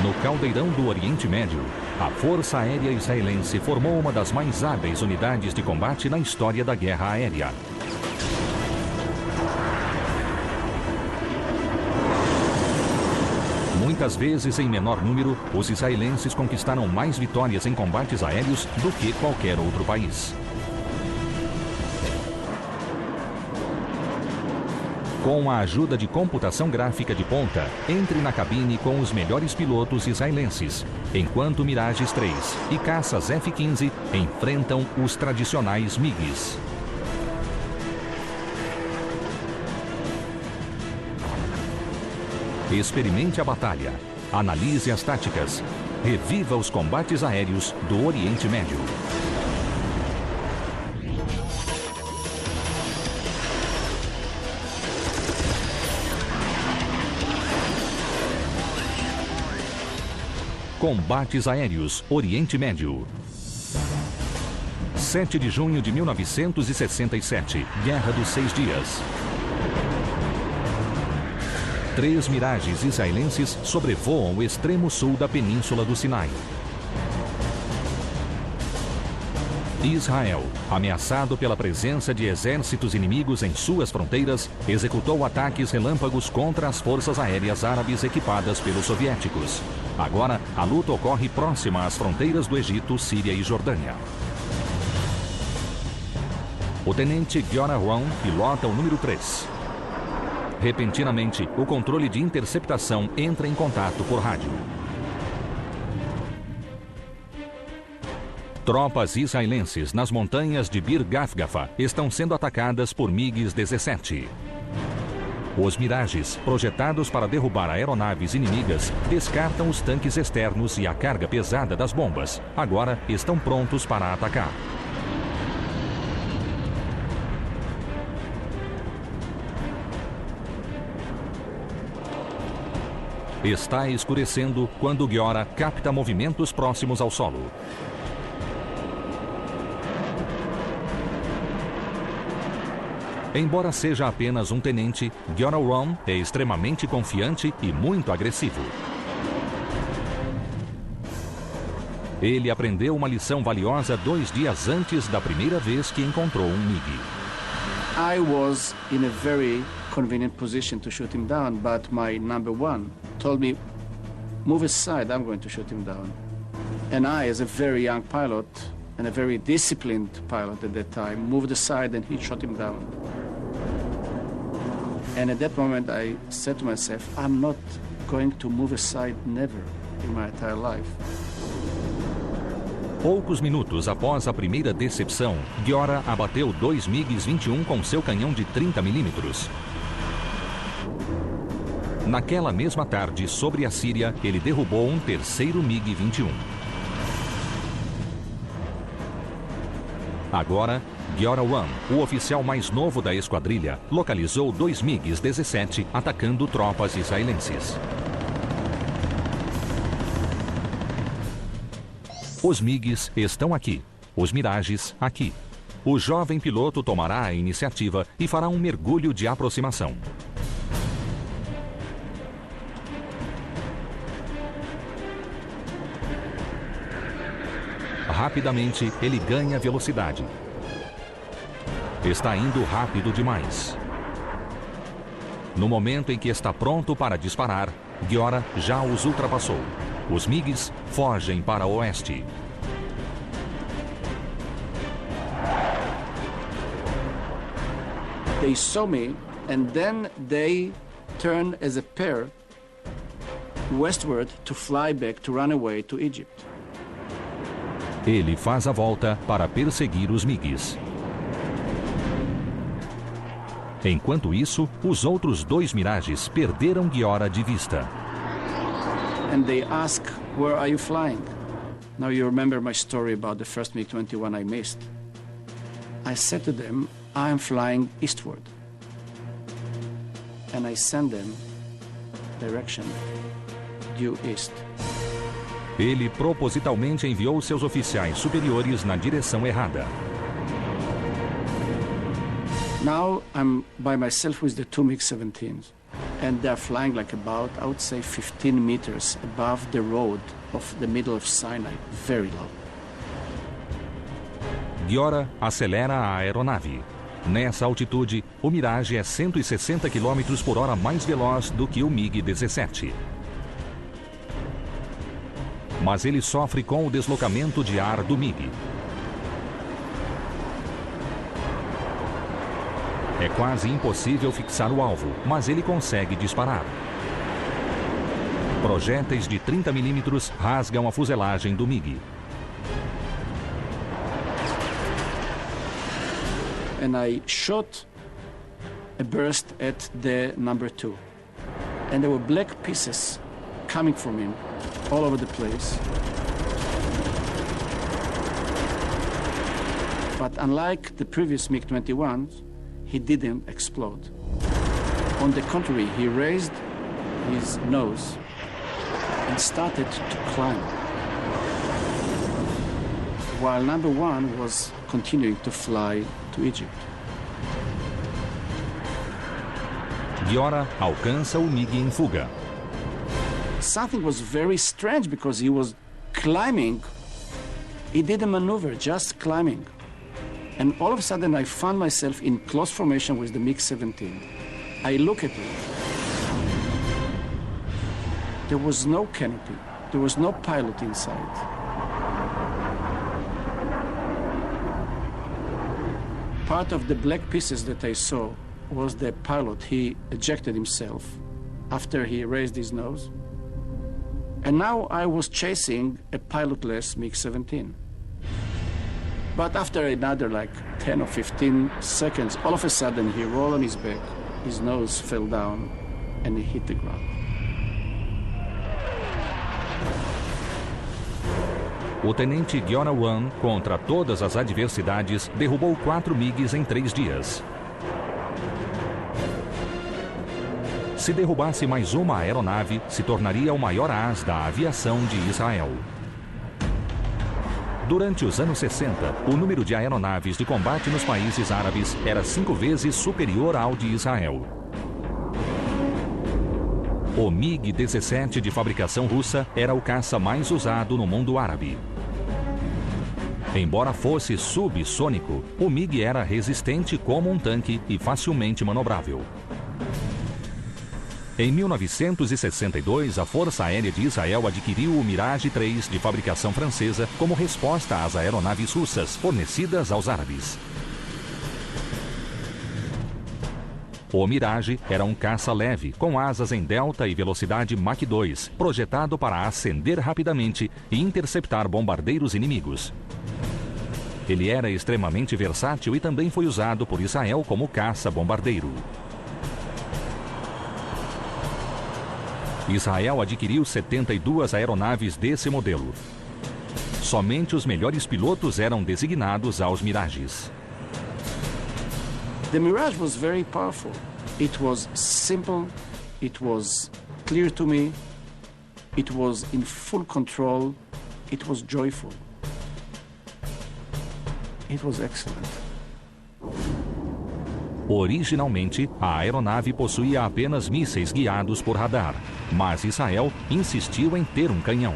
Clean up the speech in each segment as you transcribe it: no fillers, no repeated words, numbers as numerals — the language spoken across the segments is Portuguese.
No caldeirão do Oriente Médio, a Força Aérea Israelense formou uma das mais hábeis unidades de combate na história da guerra aérea. Muitas vezes em menor número, os israelenses conquistaram mais vitórias em combates aéreos do que qualquer outro país. Com a ajuda de computação gráfica de ponta, entre na cabine com os melhores pilotos israelenses, enquanto Mirages 3 e caças F-15 enfrentam os tradicionais MiGs. Experimente a batalha, analise as táticas, reviva os combates aéreos do Oriente Médio. Combates Aéreos, Oriente Médio. 7 de junho de 1967, Guerra dos 6 Dias. 3 Mirages israelenses sobrevoam o extremo sul da Península do Sinai. Israel, ameaçado pela presença de exércitos inimigos em suas fronteiras, executou ataques relâmpagos contra as forças aéreas árabes equipadas pelos soviéticos. Agora, a luta ocorre próxima às fronteiras do Egito, Síria e Jordânia. O tenente Giora Ron pilota o número 3. Repentinamente, o controle de interceptação entra em contato por rádio. Tropas israelenses nas montanhas de Bir Gafgafa estão sendo atacadas por MiG-17. Os Mirages, projetados para derrubar aeronaves inimigas, descartam os tanques externos e a carga pesada das bombas. Agora estão prontos para atacar. Está escurecendo quando Giora capta movimentos próximos ao solo. Embora seja apenas um tenente, Giora Ron é extremamente confiante e muito agressivo. Ele aprendeu uma lição valiosa 2 dias antes da primeira vez que encontrou um MiG. I was in a very convenient position to shoot him down, but my number one told me, move aside, I'm going to shoot him down. And I, as a very young pilot, and a very disciplined pilot at that time, moved aside and he shot him down. And at that moment I said to myself, I'm not going to move aside, never in my entire life. Poucos minutos após a primeira decepção, Giora abateu 2 MiG-21 com seu canhão de 30 mm. Naquela mesma tarde, sobre a Síria, ele derrubou um terceiro MiG-21. Agora, Giora Ron, o oficial mais novo da esquadrilha, localizou 2 MiG-17 atacando tropas israelenses. Os MiGs estão aqui, os Mirages aqui. O jovem piloto tomará a iniciativa e fará um mergulho de aproximação. Rapidamente, ele ganha velocidade. Está indo rápido demais. No momento em que está pronto para disparar, Giora já os ultrapassou. Os MiGs fogem para o oeste. They saw me and then they turned as a pair westward to fly back to run away to Egypt. Ele faz a volta para perseguir os MiGs. Enquanto isso, os outros 2 Mirages perderam Giora de vista. And they ask, where are you flying? Now you remember my story about the first MiG-21 I missed. I said to them, I am flying eastward. And I send them direction due east. Ele propositalmente enviou seus oficiais superiores na direção errada. Now I'm by myself with the 2 MiG-17s. and they're flying like about, I would say, 15 meters above the road of the middle of Sinai, very low. Giora acelera a aeronave. Nessa altitude, o Mirage é 160 km por hora mais veloz do que o MiG-17. Mas ele sofre com o deslocamento de ar do MiG. É quase impossível fixar o alvo, mas ele consegue disparar. Projéteis de 30 mm rasgam a fuselagem do MiG. And I shot a burst at the number 2. And there were black pieces coming from him all over the place. But unlike the previous MiG-21s, he didn't explode. On the contrary, he raised his nose and started to climb, while number 1 was continuing to fly to Egypt. Giora alcança o MiG em fuga. Something was very strange because he was climbing. He didn't maneuver, just climbing. And all of a sudden I found myself in close formation with the MiG-17. I look at it. There was no canopy. There was no pilot inside. Part of the black pieces that I saw was the pilot. He ejected himself after he raised his nose. And now I was chasing a pilotless MiG-17. But after another like 10 or 15 seconds, all of a sudden he rolled on his back, his nose fell down, and he hit the ground. O tenente Giora One, contra todas as adversidades, derrubou 4 MiGs em 3 dias. Se derrubasse mais uma aeronave, se tornaria o maior as da aviação de Israel. Durante os anos 60, o número de aeronaves de combate nos países árabes era 5 vezes superior ao de Israel. O MiG-17 de fabricação russa era o caça mais usado no mundo árabe. Embora fosse subsônico, o MiG era resistente como um tanque e facilmente manobrável. Em 1962, a Força Aérea de Israel adquiriu o Mirage 3 de fabricação francesa como resposta às aeronaves russas fornecidas aos árabes. O Mirage era um caça leve, com asas em delta e velocidade Mach 2, projetado para ascender rapidamente e interceptar bombardeiros inimigos. Ele era extremamente versátil e também foi usado por Israel como caça-bombardeiro. Israel adquiriu 72 aeronaves desse modelo. Somente os melhores pilotos eram designados aos Mirages. The Mirage was very powerful. It was simple, it was clear to me, it was in full control, it was joyful. It was excellent. Originalmente, a aeronave possuía apenas mísseis guiados por radar, mas Israel insistiu em ter um canhão.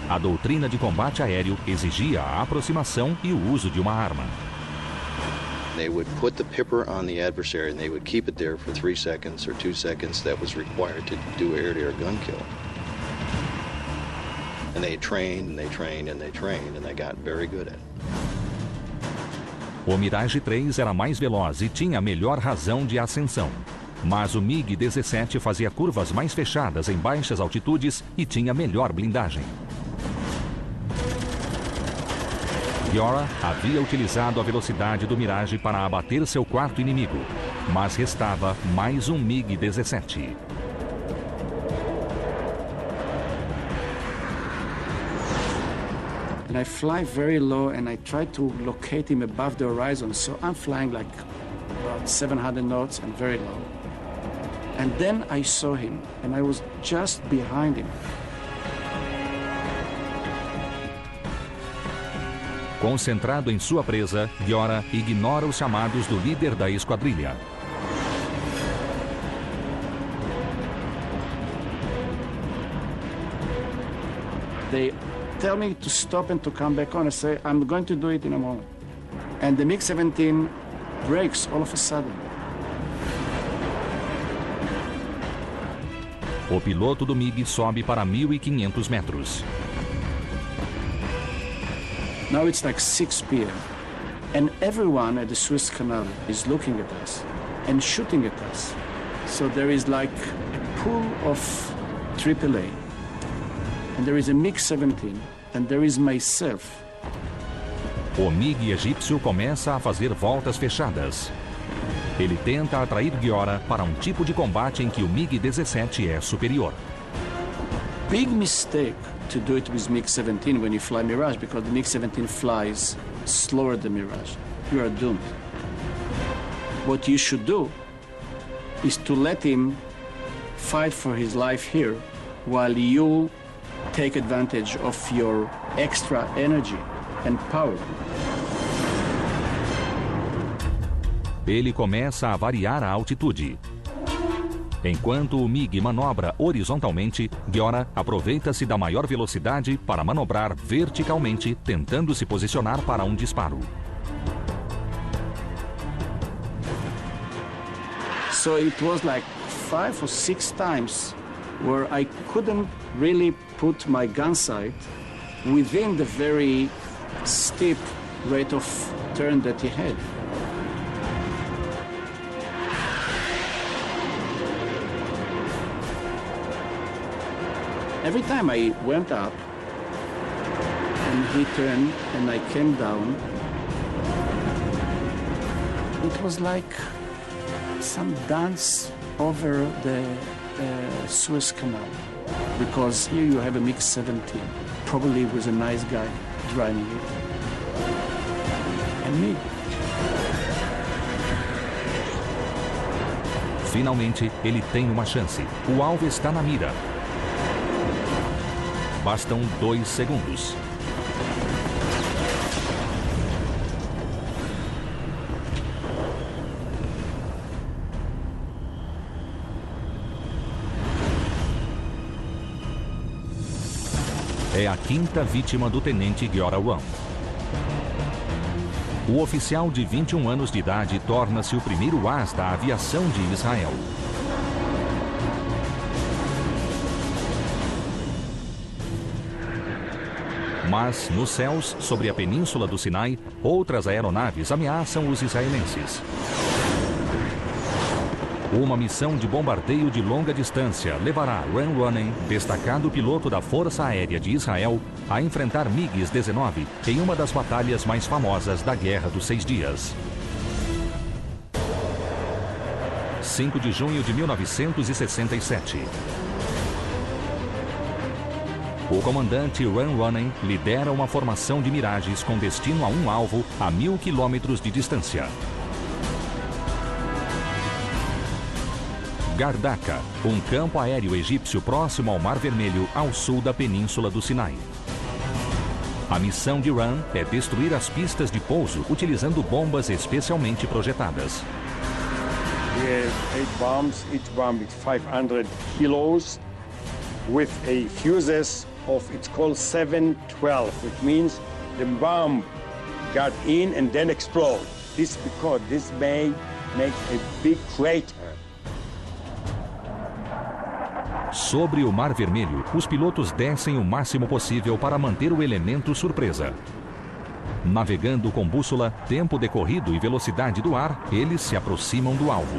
A doutrina de combate aéreo exigia a aproximação e o uso de uma arma. They would put the Pipper on the adversary and they would keep it there for 3 seconds or 2 seconds. That was required to do air-to-air gun kill. And they trained and they trained and they trained and they got very good at it. O Mirage 3 era mais veloz e tinha melhor razão de ascensão. Mas o MiG-17 fazia curvas mais fechadas em baixas altitudes e tinha melhor blindagem. Giora havia utilizado a velocidade do Mirage para abater seu quarto inimigo, mas restava mais um MiG-17. And I fly very low and I try to locate him above the horizon. So I'm flying like about 700 knots and very low. And then I saw him and I was just behind him. Concentrado em sua presa, Giora ignora os chamados do líder da esquadrilha. They tell me to stop and to come back on. I say, I'm going to do it in a moment. And the MiG-17 brakes all of a sudden. O piloto do MiG sobe para 1.500 metros. Now it's like 6 p.m. And everyone at the Suez Canal is looking at us and shooting at us. So there is like a pool of AAA. And there is a MiG-17. And there is myself. O MiG egípcio começa a fazer voltas fechadas. Ele tenta atrair Giora para um tipo de combate em que o MiG-17 é superior. Big mistake to do it with MiG-17 when you fly Mirage, because the MiG-17 flies slower than Mirage. You are doomed. What you should do is to let him fight for his life here while you take advantage of your extra energy and power. Ele começa a variar a altitude. Enquanto o MiG manobra horizontalmente, Giora aproveita-se da maior velocidade para manobrar verticalmente, tentando se posicionar para um disparo. So it was like 5 or 6 times where I couldn't really put my gun sight within the very steep rate of turn that he had. Every time I went up and he turned and I came down, it was like some dance over the Suez Canal. Because here you have a MiG-17, probably with a nice guy driving it, and me. Finalmente, ele tem uma chance. O alvo está na mira. Bastam 2 segundos. É a 5ª vítima do tenente Giora One. O oficial de 21 anos de idade torna-se o primeiro as da aviação de Israel. Mas, nos céus, sobre a península do Sinai, outras aeronaves ameaçam os israelenses. Uma missão de bombardeio de longa distância levará Ran Ronen, destacado piloto da Força Aérea de Israel, a enfrentar MiG-19 em uma das batalhas mais famosas da Guerra dos 6 Dias. 5 de junho de 1967. O comandante Ran Ronen lidera uma formação de miragens com destino a um alvo a 1.000 quilômetros de distância. Gardaka, um campo aéreo egípcio próximo ao Mar Vermelho, ao sul da península do Sinai. A missão de Ran é destruir as pistas de pouso utilizando bombas especialmente projetadas. We have 8 bombs, each bomb is 500 kilos, with a fuses of, it's called 712, which means the bomb got in and then explode. This because this may make a big crater. Sobre o Mar Vermelho, os pilotos descem o máximo possível para manter o elemento surpresa. Navegando com bússola, tempo decorrido e velocidade do ar, eles se aproximam do alvo.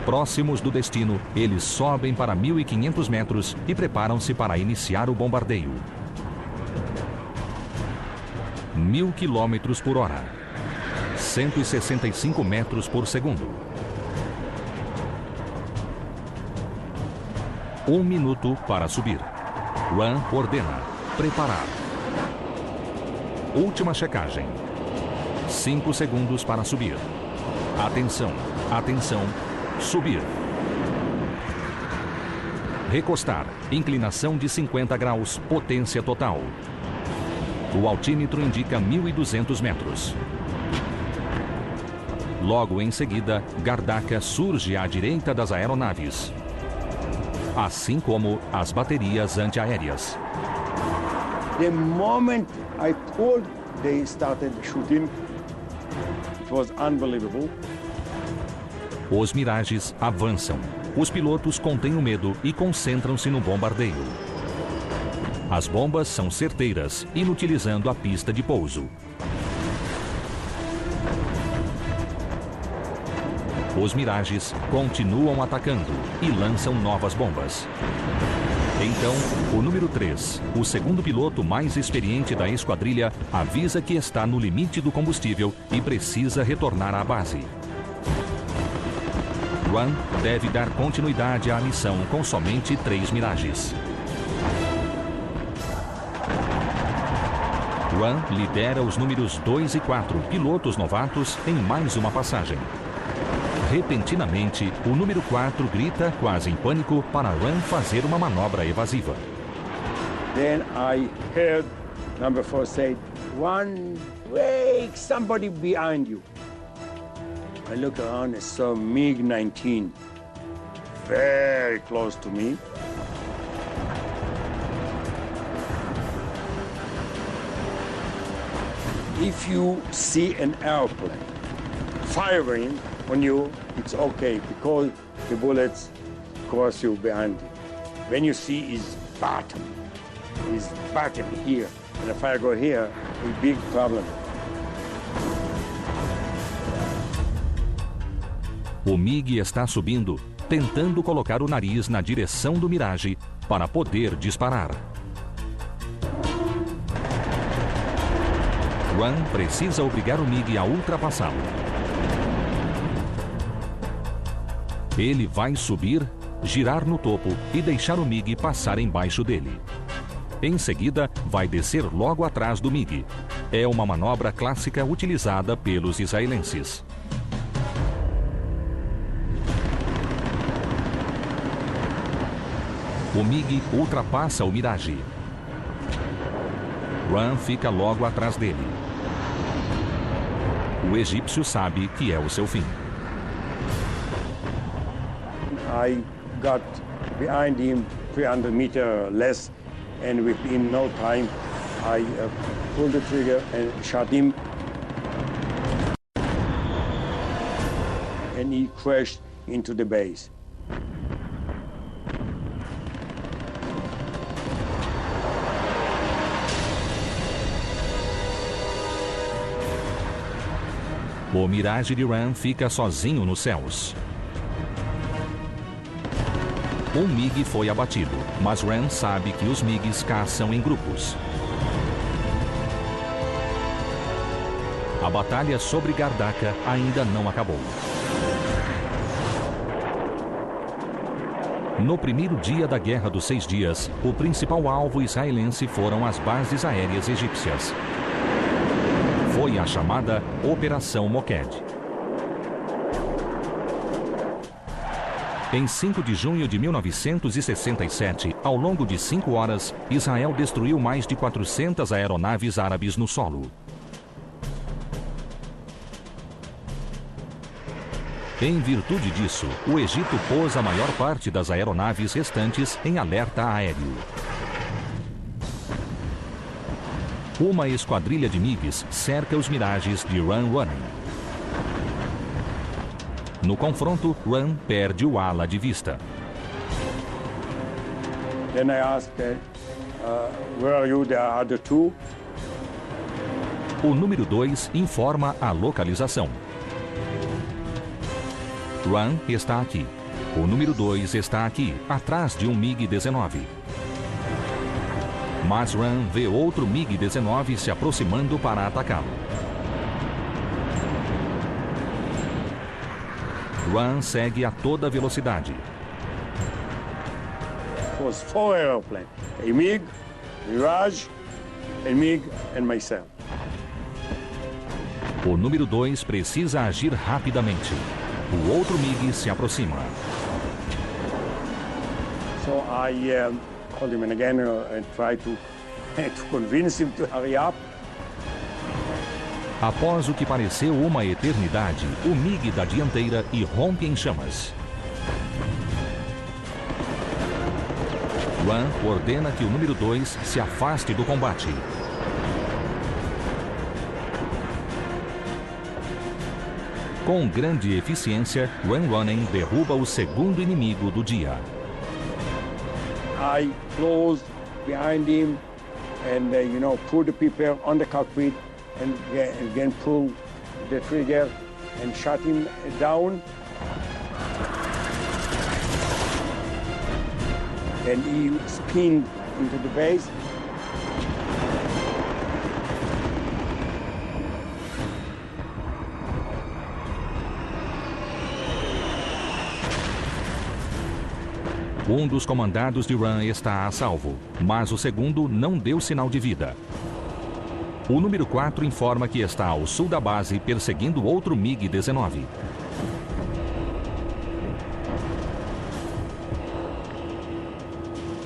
Próximos do destino, eles sobem para 1.500 metros e preparam-se para iniciar o bombardeio. 1.000 quilômetros por hora. 165 metros por segundo. 1 minuto para subir. Ran ordena. Preparar. Última checagem. 5 segundos para subir. Atenção, atenção. Subir. Recostar. Inclinação de 50 graus. Potência total. O altímetro indica 1.200 metros. Logo em seguida, Gardaka surge à direita das aeronaves. assim como as baterias antiaéreas. The moment I pulled, they started shooting. It was unbelievable. Os Mirages avançam. Os pilotos contêm o medo e concentram-se no bombardeio. As bombas são certeiras, inutilizando a pista de pouso. Os Mirages continuam atacando e lançam novas bombas. Então, o número 3, o segundo piloto mais experiente da esquadrilha, avisa que está no limite do combustível e precisa retornar à base. Ron deve dar continuidade à missão com somente 3 Mirages. Ron lidera os números 2 e 4, pilotos novatos, em mais uma passagem. Repentinamente, o número 4 grita, quase em pânico, para Ron fazer uma manobra evasiva. Then I heard number 4 say, "One, wait, somebody behind you." I look around and saw MiG-19 very close to me. If you see an airplane firing on you, it's okay because the bullets cross you behind it. When you see his bottom here, and if I go here, a big problem. O MiG está subindo, tentando colocar o nariz na direção do Mirage para poder disparar. Ron precisa obrigar o MiG a ultrapassá-lo. Ele vai subir, girar no topo e deixar o MiG passar embaixo dele. Em seguida, vai descer logo atrás do MiG. É uma manobra clássica utilizada pelos israelenses. O MiG ultrapassa o Mirage. Ron fica logo atrás dele. O egípcio sabe que é o seu fim. I got behind him 300 meters less, and within no time, I pulled the trigger and shot him. And he crashed into the base. O Mirage de Ron fica sozinho nos céus. Um MiG foi abatido, mas Ron sabe que os MiGs caçam em grupos. A batalha sobre Gardaca ainda não acabou. No primeiro dia da Guerra dos 6 Dias, o principal alvo israelense foram as bases aéreas egípcias. Foi a chamada Operação Moked. Em 5 de junho de 1967, ao longo de 5 horas, Israel destruiu mais de 400 aeronaves árabes no solo. Em virtude disso, o Egito pôs a maior parte das aeronaves restantes em alerta aéreo. Uma esquadrilha de MiGs cerca os Mirages de Ron Running. No confronto, Ron perde o ala de vista. Then I asked, where are you, the other two? O número 2 informa a localização. Ron está aqui. O número 2 está aqui, atrás de um MiG-19. Mas Ron vê outro MiG-19 se aproximando para atacá-lo. Ron segue a toda velocidade. It was 4 airplanes, a MiG, Mirage, a MiG and myself. O número 2 precisa agir rapidamente. O outro MiG se aproxima. So I called him again and tried to convince him to hurry up. Após o que pareceu uma eternidade, o MiG da dianteira irrompe em chamas. Ran ordena que o número 2 se afaste do combate. Com grande eficiência, Ran Running derruba o segundo inimigo do dia. I closed behind him and, put the people on the cockpit and again pull the trigger and shut him down. And he spun into the base. Um dos comandados de Ran está a salvo, mas o segundo não deu sinal de vida. O número 4 informa que está ao sul da base perseguindo outro MiG-19.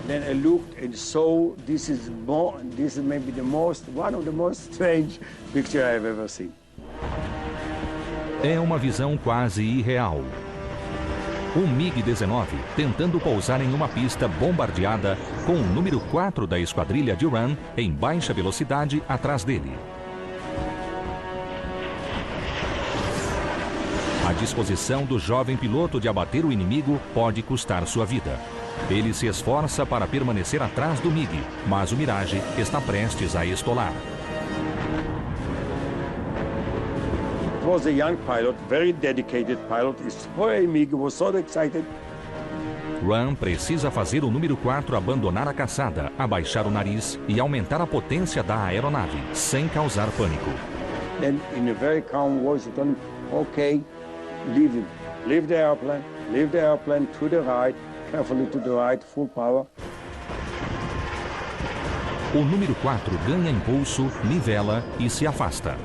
Then I looked and saw this is maybe one of the most strange pictures I've ever seen. É uma visão quase irreal. Um MiG-19 tentando pousar em uma pista bombardeada com o número 4 da esquadrilha de Ran em baixa velocidade atrás dele. A disposição do jovem piloto de abater o inimigo pode custar sua vida. Ele se esforça para permanecer atrás do MiG, mas o Mirage está prestes a estolar. It was a young pilot, very dedicated pilot. He saw a MiG, was so excited. Ran precisa fazer o número 4 abandonar a caçada, abaixar o nariz e aumentar a potência da aeronave, sem causar pânico. Then, in a very calm voice, he told him, okay, leave him. Leave the airplane to the right, carefully to the right, full power. O número 4 ganha impulso, nivela e se afasta.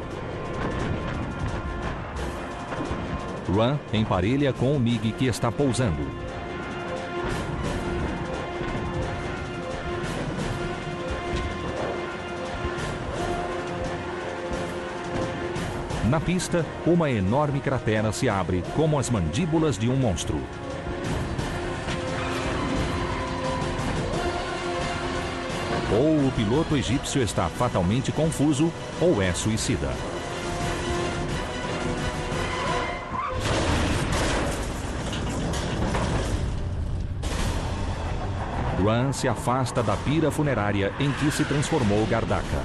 Ran emparelha com o MiG que está pousando. Na pista, uma enorme cratera se abre como as mandíbulas de um monstro. Ou o piloto egípcio está fatalmente confuso, ou é suicida. Ran se afasta da pira funerária em que se transformou Gardaka.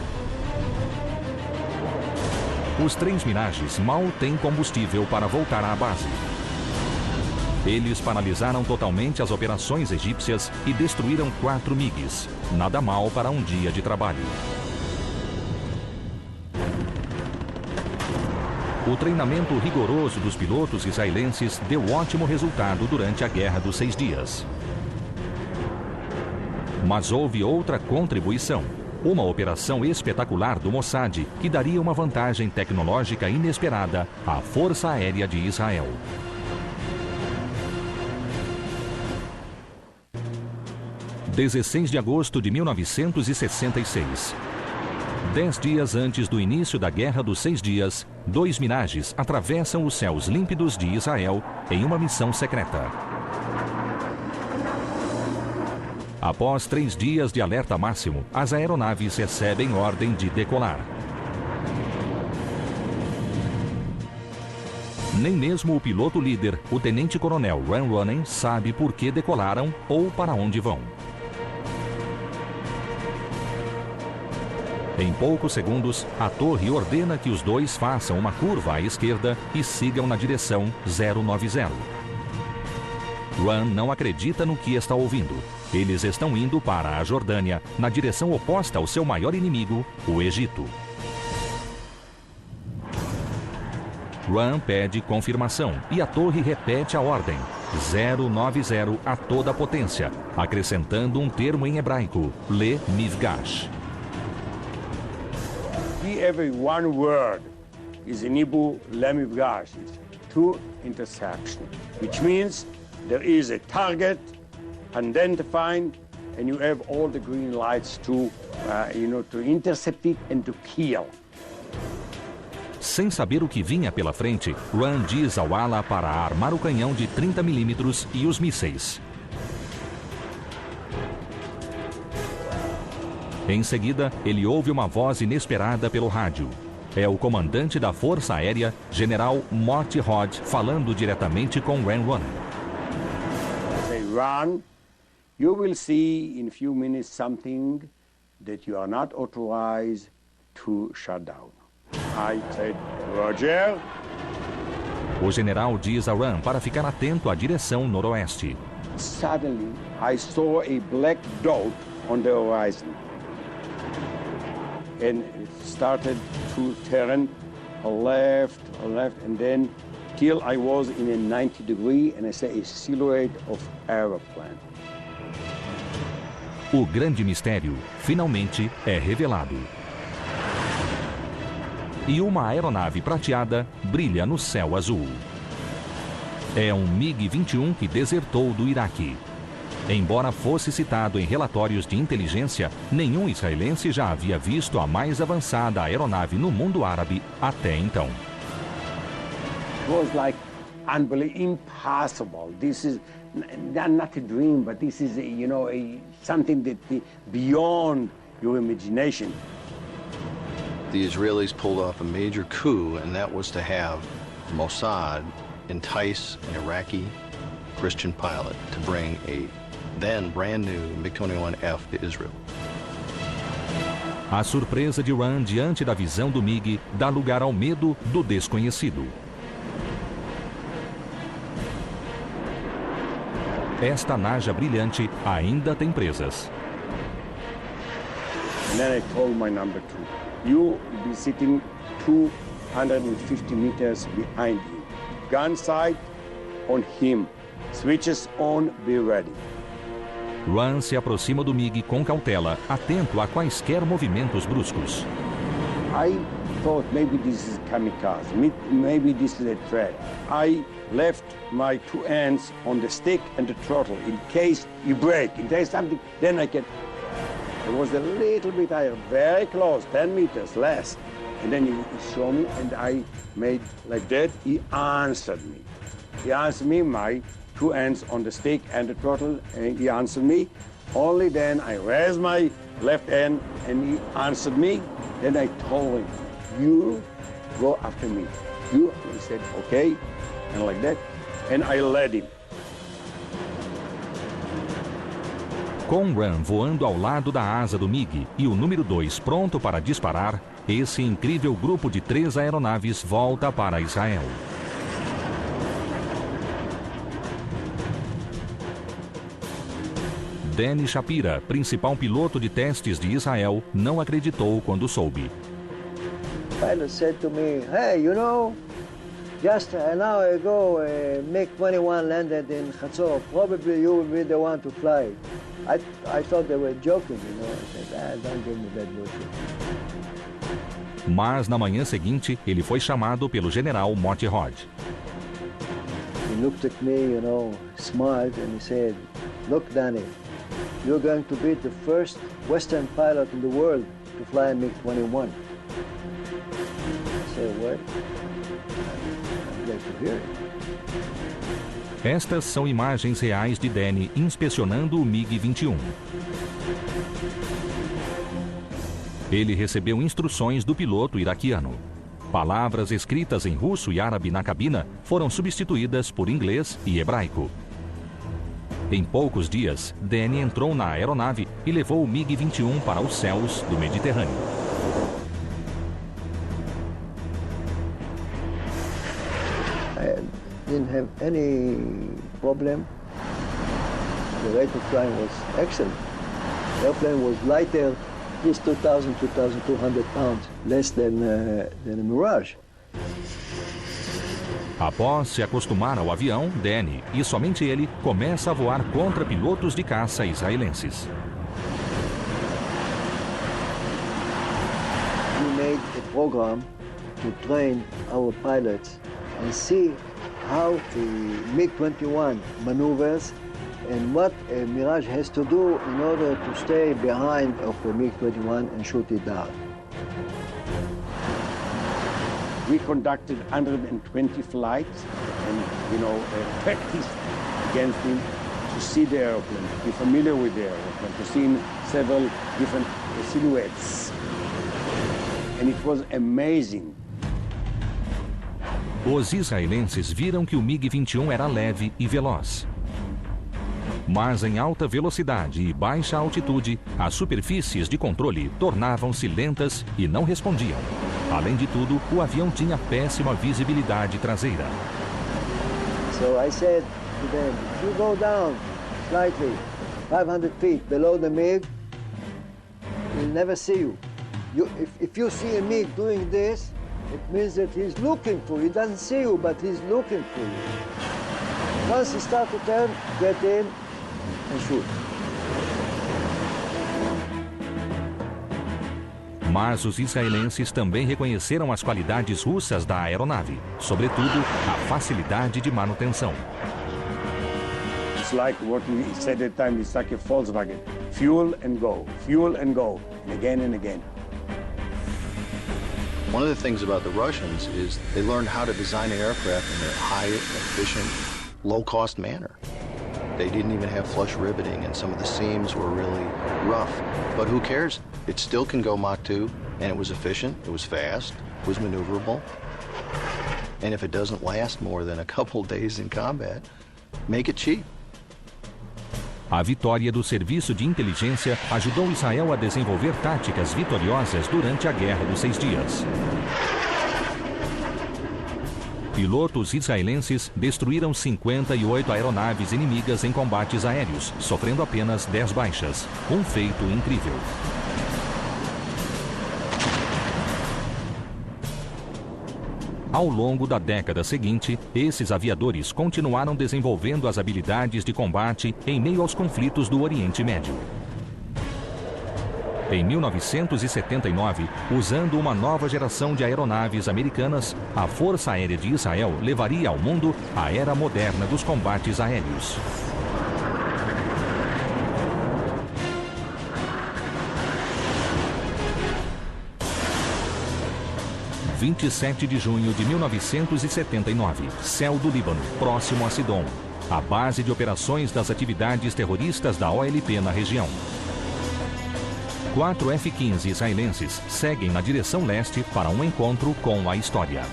Os 3 Mirages mal têm combustível para voltar à base. Eles paralisaram totalmente as operações egípcias e destruíram 4 MiGs. Nada mal para um dia de trabalho. O treinamento rigoroso dos pilotos israelenses deu ótimo resultado durante a Guerra dos 6 Dias. Mas houve outra contribuição. Uma operação espetacular do Mossad que daria uma vantagem tecnológica inesperada à Força Aérea de Israel. – 16 de agosto de 1966. 10 dias antes do início da Guerra dos 6 Dias, 2 Mirages atravessam os céus límpidos de Israel em uma missão secreta. Após 3 dias de alerta máximo, as aeronaves recebem ordem de decolar. Nem mesmo o piloto líder, o tenente-coronel Ran Running, sabe por que decolaram ou para onde vão. Em poucos segundos, a torre ordena que os 2 façam uma curva à esquerda e sigam na direção 090. Ran não acredita no que está ouvindo. Eles estão indo para a Jordânia, na direção oposta ao seu maior inimigo, o Egito. Ran pede confirmação e a torre repete a ordem, 090 a toda potência, acrescentando um termo em hebraico, Le Mifgash. Every one word is in Hebrew, Le Mifgash, to intersection, which means there is a target identified, and you have all the green lights to intercept it and to kill. Sem saber o que vinha pela frente, Ran diz ao ala para armar o canhão de 30 mm e os mísseis. Em seguida, ele ouve uma voz inesperada pelo rádio. É o comandante da Força Aérea, General Morty Hodge, falando diretamente com Ran Ran. Say, Ran, you will see in a few minutes something that you are not authorized to shut down. I said, Roger. O general diz a Ran para ficar atento à direção noroeste. Suddenly, I saw a black dot on the horizon. And it started to turn left, and then till I was in a 90 degree, and I saw a silhouette of aeroplane. O grande mistério, finalmente, é revelado. E uma aeronave prateada brilha no céu azul. É um MiG-21 que desertou do Iraque. Embora fosse citado em relatórios de inteligência, nenhum israelense já havia visto a mais avançada aeronave no mundo árabe até então. It was like unbelievable, impossible. This is not a dream, but this is, something that beyond your imagination. The Israelis pulled off a major coup, and that was to have Mossad entice an Iraqi Christian pilot to bring a then brand new MiG-21F to Israel. A surpresa de Ran diante da visão do MiG dá lugar ao medo do desconhecido. Esta naja brilhante ainda tem presas. And then I told my number two, you will be sitting 250 meters behind you. Gun sight on him. Switches on, be ready. Ran se aproxima do MiG com cautela, atento a quaisquer movimentos bruscos. I thought maybe this is kamikaze, maybe this is a threat. I left my two hands on the stick and the throttle in case you break, in case something, then I can. It was a little bit higher, very close, 10 meters less. And then he showed me and I made like that. He answered me. He answered me, my two hands on the stick and the throttle, and he answered me. Only then I raised my left hand and he answered me. Then I told him, you go after me. He said, okay, and like that. And I led him. Com Ran voando ao lado da asa do MiG e o número 2 pronto para disparar, esse incrível grupo de 3 aeronaves volta para Israel. Danny Shapira, principal piloto de testes de Israel, não acreditou quando soube. The pilot said to me, hey, just an hour ago, MiG-21 landed in Chatzor. Probably you will be the one to fly. I thought they were joking, I said, don't give me that bullshit. Mas na manhã seguinte, ele foi chamado pelo general Morty Hodge. He looked at me, smiled, and he said, look, Danny, you're going to be the first Western pilot in the world to fly a MiG-21. I said, what? I'm glad to hear it. Estas são imagens reais de Danny inspecionando o MiG-21. Ele recebeu instruções do piloto iraquiano. Palavras escritas em russo e árabe na cabina foram substituídas por inglês e hebraico. Em poucos dias, Danny entrou na aeronave e levou o MiG-21 para os céus do Mediterrâneo. I didn't have any problem. The rate of flying was excellent. The airplane was lighter, just 2,000, 2,200 pounds, less than a Mirage. Após se acostumar ao avião, Danny, e somente ele, começa a voar contra pilotos de caça israelenses. We made a program to train our pilots and see how the MiG-21 maneuvers and what a Mirage has to do in order to stay behind of a MiG-21 and shoot it down. We conducted 120 flights and, practiced against him to see the airplane, to be familiar with the airplane, to see several different silhouettes. And it was amazing. Os israelenses viram que o MiG-21 era leve e veloz. Mas em alta velocidade e baixa altitude, as superfícies de controle tornavam-se lentas e não respondiam. Além de tudo, o avião tinha péssima visibilidade traseira. So I said to them, if you go down slightly, 500 feet below the MiG, we'll never see you. If you see a MiG doing this, it means that he's looking for you. He doesn't see you, but he's looking for you. Once he starts to turn, get in and shoot. Mas os israelenses também reconheceram as qualidades russas da aeronave, sobretudo a facilidade de manutenção. It's like what we said at the time, it's like a Volkswagen. Fuel and go, and again. One of the things about the Russians is they learned how to design an aircraft in a high, efficient, low-cost manner. They didn't even have flush riveting, and some of the seams were really rough. But who cares? It still can go Mach 2, and it was efficient, it was fast, it was maneuverable. And if it doesn't last more than a couple days in combat, make it cheap. A vitória do Serviço de Inteligência ajudou Israel a desenvolver táticas vitoriosas durante a Guerra dos 6 Dias. Pilotos israelenses destruíram 58 aeronaves inimigas em combates aéreos, sofrendo apenas 10 baixas. Um feito incrível. Ao longo da década seguinte, esses aviadores continuaram desenvolvendo as habilidades de combate em meio aos conflitos do Oriente Médio. Em 1979, usando uma nova geração de aeronaves americanas, a Força Aérea de Israel levaria ao mundo a era moderna dos combates aéreos. Em 27 de junho de 1979, céu do Líbano, próximo a Sidom, a base de operações das atividades terroristas da OLP na região. 4 F-15 israelenses seguem na direção leste para um encontro com a história.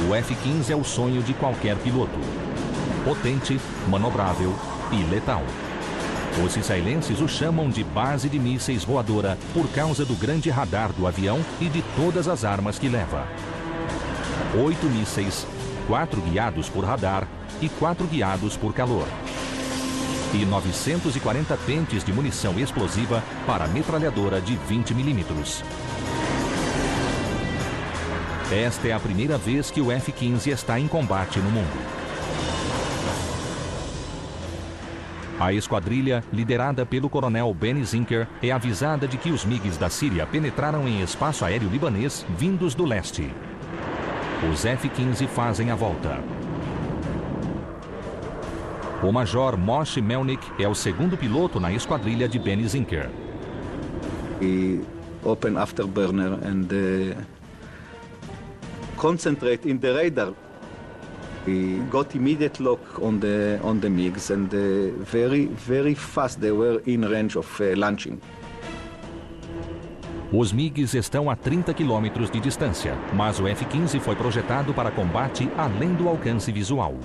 O F-15 é o sonho de qualquer piloto. Potente, manobrável e letal. Os israelenses o chamam de base de mísseis voadora por causa do grande radar do avião e de todas as armas que leva. 8 mísseis, 4 guiados por radar e 4 guiados por calor. E 940 pentes de munição explosiva para metralhadora de 20 milímetros. Esta é a primeira vez que o F-15 está em combate no mundo. A esquadrilha, liderada pelo coronel Benny Zinker, é avisada de que os MiGs da Síria penetraram em espaço aéreo libanês vindos do leste. Os F-15 fazem a volta. O major Moshe Melnick é o segundo piloto na esquadrilha de Benny Zinker. We open afterburner and concentrate in the radar. We got immediate lock on the MiGs, and very fast they were in range of launching. Os MiGs estão a 30 quilômetros de distância, mas o F-15 foi projetado para combate além do alcance visual.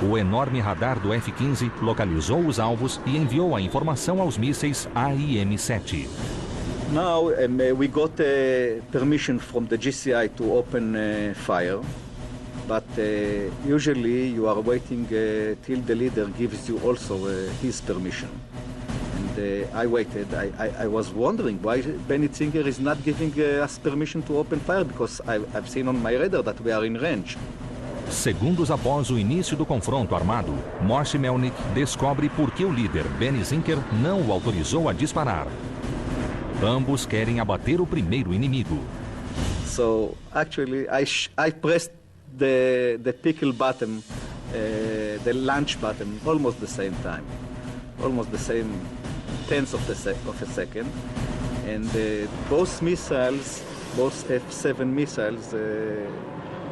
O enorme radar do F-15 localizou os alvos e enviou a informação aos mísseis AIM-7. Now we got permission from the GCI to open fire, but usually you are waiting till the leader gives you also his permission. And I waited. I was wondering why Benny Zinker is not giving us permission to open fire, because I've seen on my radar that we are in range. Segundos após o início do confronto armado, Moshe Melnick descobre por que o líder Benny Zinker não o autorizou a disparar. Ambos querem abater o primeiro inimigo. So actually, I pressed the pickle button, the launch button, almost the same time, almost the same tenth of a second, and both missiles Both F-7 missiles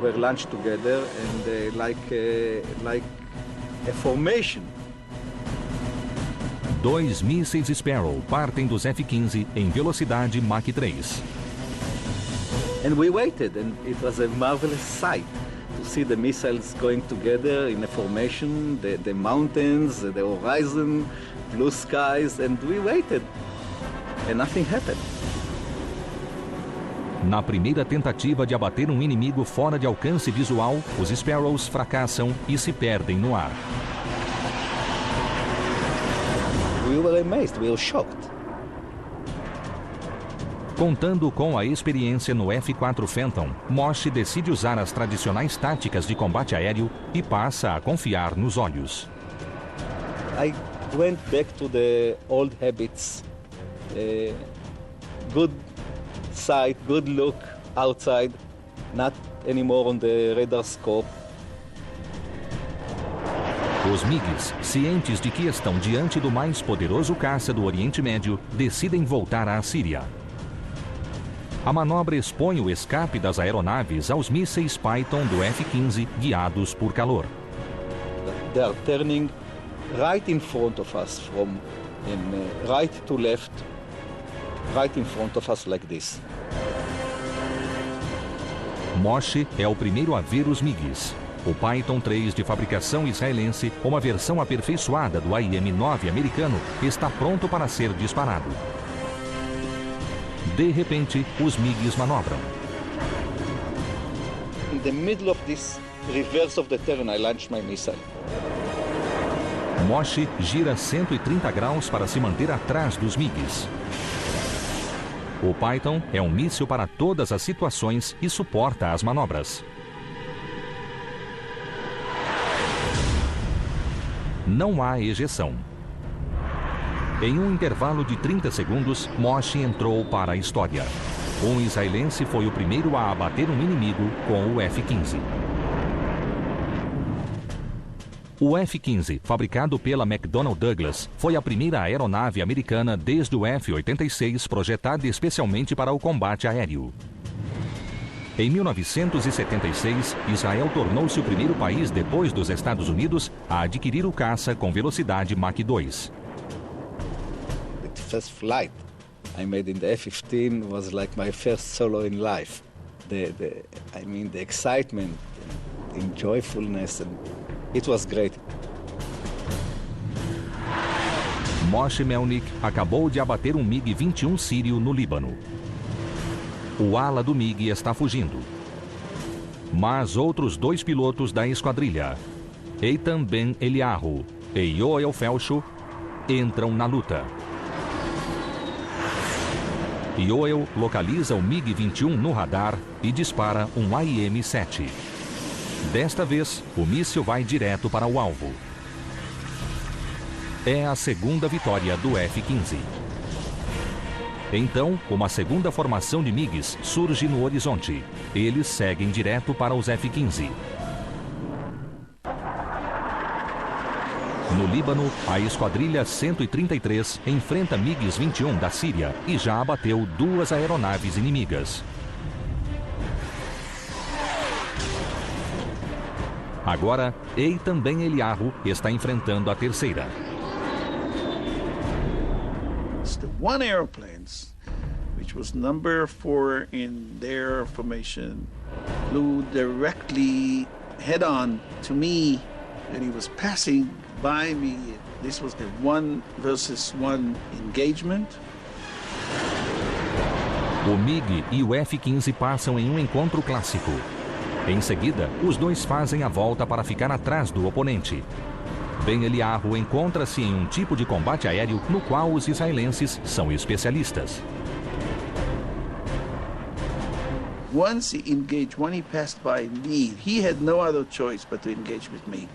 were launched together and like a formation. 2 mísseis Sparrow partem dos F-15 em velocidade Mach 3. And we waited, and it was a marvelous sight to see the missiles going together in a formation, the mountains, the horizon, blue skies, and we waited, and nothing happened. Na primeira tentativa de abater um inimigo fora de alcance visual, os Sparrows fracassam e se perdem no ar. We were amazed, we were shocked. Contando com a experiência no F-4 Phantom, Moshe decide usar as tradicionais táticas de combate aéreo e passa a confiar nos olhos. I went back to the old habits. Good sight, good look outside, not anymore on the radar scope. Os MiGs, cientes de que estão diante do mais poderoso caça do Oriente Médio, decidem voltar à Síria. A manobra expõe o escape das aeronaves aos mísseis Python do F-15 guiados por calor. They are turning right in front of us, from right to left, right in front of us like this. Moshe é o primeiro a ver os MiGs. O Python 3 de fabricação israelense, uma versão aperfeiçoada do AIM-9 americano, está pronto para ser disparado. De repente, os MiGs manobram. In the middle of this reverse of the turn, I launched my missile. Moshe gira 130 graus para se manter atrás dos MiGs. O Python é um míssil para todas as situações e suporta as manobras. Não há ejeção. Em um intervalo de 30 segundos, Moshe entrou para a história. Um israelense foi o primeiro a abater um inimigo com o F-15. O F-15, fabricado pela McDonnell Douglas, foi a primeira aeronave americana desde o F-86 projetada especialmente para o combate aéreo. Em 1976, Israel tornou-se o primeiro país depois dos Estados Unidos a adquirir o caça com velocidade Mach 2. The first flight I made in the F-15 was like my first solo in life. The excitement, the joyfulness, and it was great. Moshe Melnick acabou de abater um MiG-21 sírio no Líbano. O ala do MiG está fugindo. Mas outros 2 pilotos da esquadrilha, Eitan Ben Eliyahu e Yoel Felshu, entram na luta. Yoel localiza o MiG-21 no radar e dispara um AIM-7. Desta vez, o míssil vai direto para o alvo. É a segunda vitória do F-15. Então, uma segunda formação de MiGs surge no horizonte. Eles seguem direto para os F-15. No Líbano, a esquadrilha 133 enfrenta MiGs-21 da Síria e já abateu 2 aeronaves inimigas. Agora, Eitan Ben Eliyahu está enfrentando a terceira. The one airplane, which was number 4 in their formation, flew directly head-on to me, and he was passing by me. This was the 1 versus 1 engagement. O MiG e o F-15 passam em um encontro clássico. Em seguida, os dois fazem a volta para ficar atrás do oponente. Ben Eliyahu encontra-se em um tipo de combate aéreo no qual os israelenses são especialistas. Once he engaged, when he passed by me, he had no other choice but to engage with me.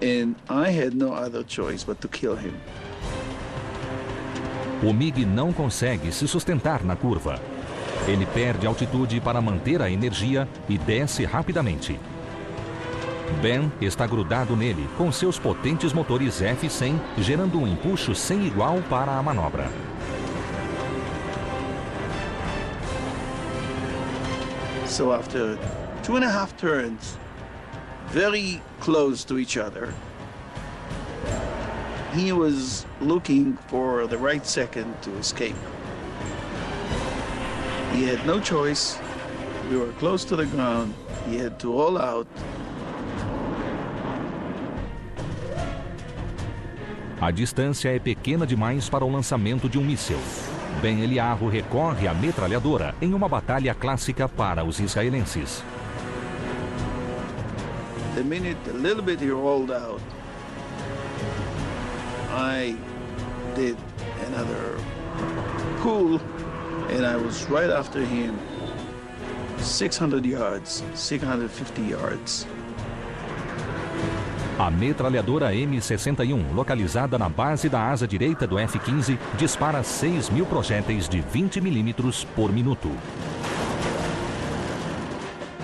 And I had no other choice but to kill him. O MiG não consegue se sustentar na curva. Ele perde altitude para manter a energia e desce rapidamente. Ben está grudado nele com seus potentes motores F-100, gerando um empuxo sem igual para a manobra. So after 2.5 turns, very close to each other, he was looking for the right second to escape. He had no choice. We were close to the ground. He had to roll out. A distância é pequena demais para o lançamento de um míssil. Ben Eliyahu recorre à metralhadora em uma batalha clássica para os israelenses. The minute a little bit he rolled out, I did another pull, and I was right after him, 600 yards, 650 yards. A metralhadora M61, localizada na base da asa direita do F-15, dispara 6.000 projéteis de 20 milímetros por minuto.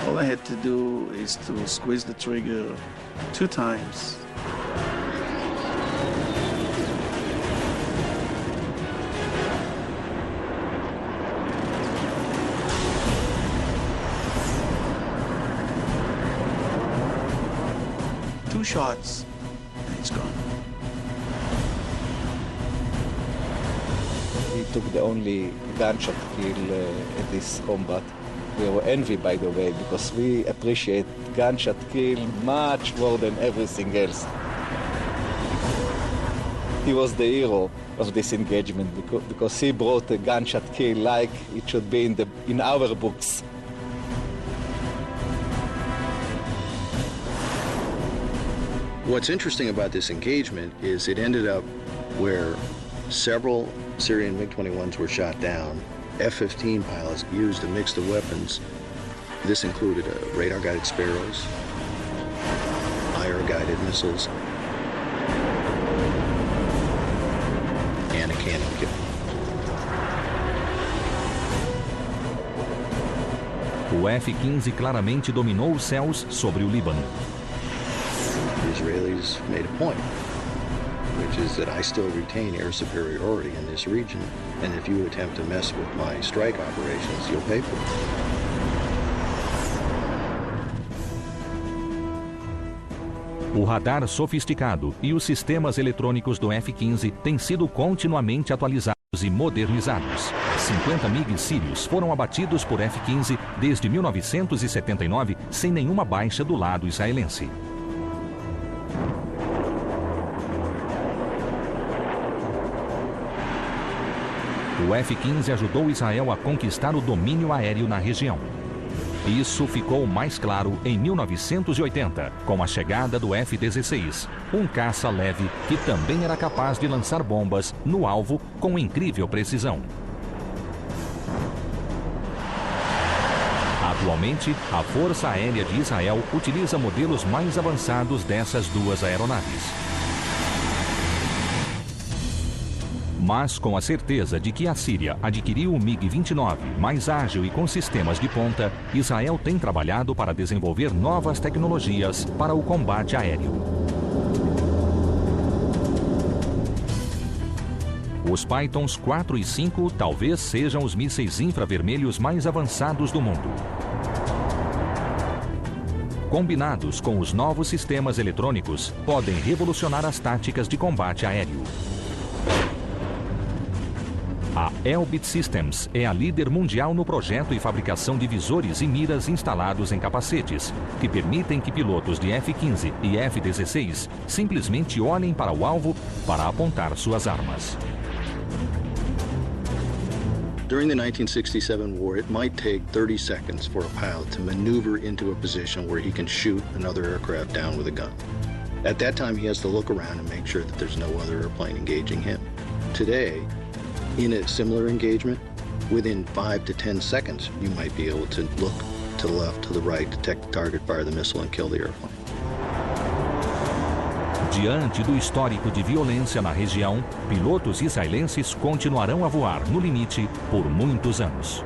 All I had to do is to squeeze the trigger 2 times. Two shots, and it's gone. We took the only gunshot kill at this combat. We were envied, by the way, because we appreciate gunshot kill much more than everything else. He was the hero of this engagement because he brought a gunshot kill like it should be in our books. What's interesting about this engagement is it ended up where several Syrian MiG-21s were shot down. F-15 pilots used a mix of weapons. This included radar-guided Sparrows, IR-guided missiles, and a cannon kit. O F-15 claramente dominou os céus sobre o Líbano. The Israelis made a point, which is that I still retain air superiority in this region, and if you attempt to mess with my strike operations, you'll pay for it. O radar sofisticado e os sistemas eletrônicos do F-15 têm sido continuamente atualizados e modernizados. 50 MiGs sírios foram abatidos por F-15 desde 1979 sem nenhuma baixa do lado israelense. O F-15 ajudou Israel a conquistar o domínio aéreo na região. Isso ficou mais claro em 1980, com a chegada do F-16, um caça leve que também era capaz de lançar bombas no alvo com incrível precisão. Atualmente, a Força Aérea de Israel utiliza modelos mais avançados dessas duas aeronaves. Mas com a certeza de que a Síria adquiriu o MiG-29, mais ágil e com sistemas de ponta, Israel tem trabalhado para desenvolver novas tecnologias para o combate aéreo. Os Pythons 4 e 5 talvez sejam os mísseis infravermelhos mais avançados do mundo. Combinados com os novos sistemas eletrônicos, podem revolucionar as táticas de combate aéreo. A Elbit Systems é a líder mundial no projeto e fabricação de visores e miras instalados em capacetes, que permitem que pilotos de F-15 e F-16 simplesmente olhem para o alvo para apontar suas armas. During the 1967 war, it might take 30 seconds for a pilot to maneuver into a position where he can shoot another aircraft down with a gun. At that time, he has to look around and make sure that there's no other airplane engaging him. Today, in a similar engagement, within 5 to 10 seconds, you might be able to look to the left, to the right, detect the target, fire the missile, and kill the airplane. Diante do histórico de violência na região, pilotos israelenses continuarão a voar no limite por muitos anos.